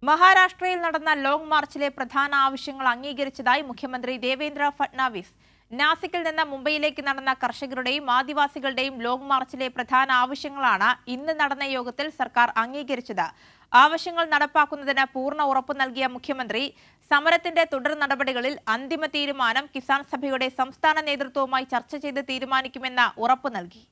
മഹാരാഷ്ട്രയിൽ നടന്ന ലോങ് മാർച്ചിലെ പ്രധാന ആവശ്യങ്ങൾ അംഗീകരിച്ചതായി മുഖ്യമന്ത്രി ദേവേന്ദ്ര ഫട്നാവിസ്. നാസിക്കിൽ നിന്ന് മുംബൈയിലേക്ക് നടന്ന കർഷകരുടെയും ആദിവാസികളുടെയും ലോങ് മാർച്ചിലെ പ്രധാന ആവശ്യങ്ങളാണ് ഇന്ന് നടന്ന യോഗത്തിൽ സർക്കാർ അംഗീകരിച്ചത്. ആവശ്യങ്ങൾ നടപ്പാക്കുന്നതിന് പൂർണ്ണ ഉറപ്പു നൽകിയ മുഖ്യമന്ത്രി സമരത്തിന്റെ തുടർ നടപടികളിൽ അന്തിമ തീരുമാനം കിസാൻ സഭയുടെ സംസ്ഥാന നേതൃത്വവുമായി ചർച്ച ചെയ്ത് തീരുമാനിക്കുമെന്ന് ഉറപ്പു നൽകി.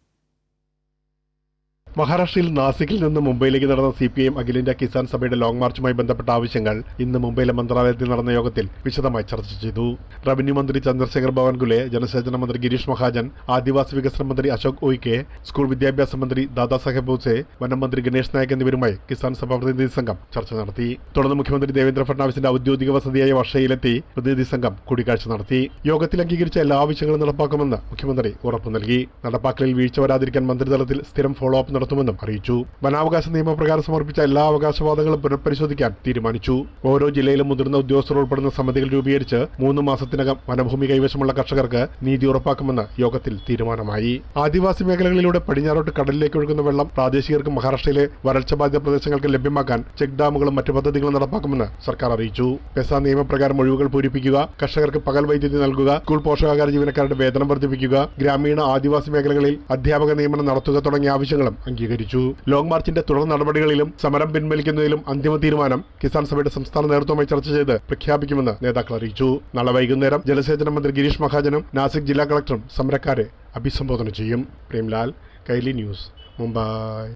മഹാരാഷ്ട്രയിൽ നാസിക്കിൽ നിന്ന് മുംബൈയിലേക്ക് നടന്ന CPIM അഖിലേന്ത്യാ കിസാൻ സഭയുടെ ലോങ് മാർച്ചുമായി ബന്ധപ്പെട്ട ആവശ്യങ്ങൾ ഇന്ന് മുംബൈയിലെ മന്ത്രാലയത്തിൽ നടന്ന യോഗത്തിൽ വിശദമായി ചർച്ച ചെയ്തു. റവന്യൂ മന്ത്രി ചന്ദ്രശേഖർ ബാവൻകുലെ, ജലസേചന മന്ത്രി ഗിരീഷ് മഹാജൻ, ആദിവാസി വികസന മന്ത്രി അശോക് ഉയിക്കെ, സ്കൂൾ വിദ്യാഭ്യാസ മന്ത്രി ദാദാസാഹേബ് ബോസെ, വനം മന്ത്രി ഗണേഷ് നായക് എന്നിവരുമായി കിസാൻ സഭ പ്രതിനിധി സംഘം ചർച്ച നടത്തി. തുടർന്ന് മുഖ്യമന്ത്രി ദേവേന്ദ്ര ഫട്നാവിസിന്റെ ഔദ്യോഗിക വസതിയായ വർഷയിലെത്തി പ്രതിനിധി സംഘം കൂടിക്കാഴ്ച നടത്തി. യോഗത്തിൽ അംഗീകരിച്ച എല്ലാ ആവശ്യങ്ങളും നടപ്പാക്കുമെന്ന് മുഖ്യമന്ത്രി ഉറപ്പു നൽകി. നടപ്പാക്കലിൽ വീഴ്ച വരാതിരിക്കാൻ മന്ത്രിതലത്തിൽ സ്ഥിരം ഫോളോ അപ്പ് നടത്തുമെന്നും അറിയിച്ചു. വനാവകാശ നിയമപ്രകാരം സമർപ്പിച്ച എല്ലാ അവകാശവാദങ്ങളും പുനഃപരിശോധിക്കാൻ തീരുമാനിച്ചു. ഓരോ ജില്ലയിലും മുതിർന്ന ഉദ്യോഗസ്ഥർ ഉൾപ്പെടുന്ന സമിതികൾ രൂപീകരിച്ച് 3 മാസത്തിനകം വനഭൂമി കൈവശമുള്ള കർഷകർക്ക് നീതി ഉറപ്പാക്കുമെന്ന് യോഗത്തിൽ തീരുമാനമായി. ആദിവാസി മേഖലകളിലൂടെ പടിഞ്ഞാറോട്ട് കടലിലേക്ക് ഒഴുകുന്ന വെള്ളം പ്രാദേശികർക്ക് മഹാരാഷ്ട്രയിലെ വരൾച്ച ബാധിത പ്രദേശങ്ങൾക്ക് ലഭ്യമാക്കാൻ ചെക്ക് ഡാമുകളും മറ്റു പദ്ധതികളും നടപ്പാക്കുമെന്ന് സർക്കാർ അറിയിച്ചു. പെസ നിയമപ്രകാരം ഒഴിവുകൾ പൂരിപ്പിക്കുക, കർഷകർക്ക് പകൽ വൈദ്യുതി നൽകുക, സ്കൂൾ പോഷകാഹാര ജീവനക്കാരുടെ വേതനം വർദ്ധിപ്പിക്കുക, ഗ്രാമീണ ആദിവാസി മേഖലകളിൽ അധ്യാപക നിയമനം നടത്തുക തുടങ്ങിയ ആവശ്യങ്ങളും അംഗീകരിച്ചു. ലോങ് മാർച്ചിന്റെ തുടർ നടപടികളിലും സമരം പിൻവലിക്കുന്നതിലും അന്തിമ തീരുമാനം കിസാൻ സഭയുടെ സംസ്ഥാന നേതൃത്വവുമായി ചർച്ച ചെയ്ത് പ്രഖ്യാപിക്കുമെന്ന് നേതാക്കൾ അറിയിച്ചു. നാളെ വൈകുന്നേരം ജലസേചന മന്ത്രി ഗിരീഷ് മഹാജനും നാസിക് ജില്ലാ കളക്ടറും സമരക്കാരെ അഭിസംബോധന ചെയ്യും. പ്രേംലാൽ, കൈലി ന്യൂസ്, മുംബൈ.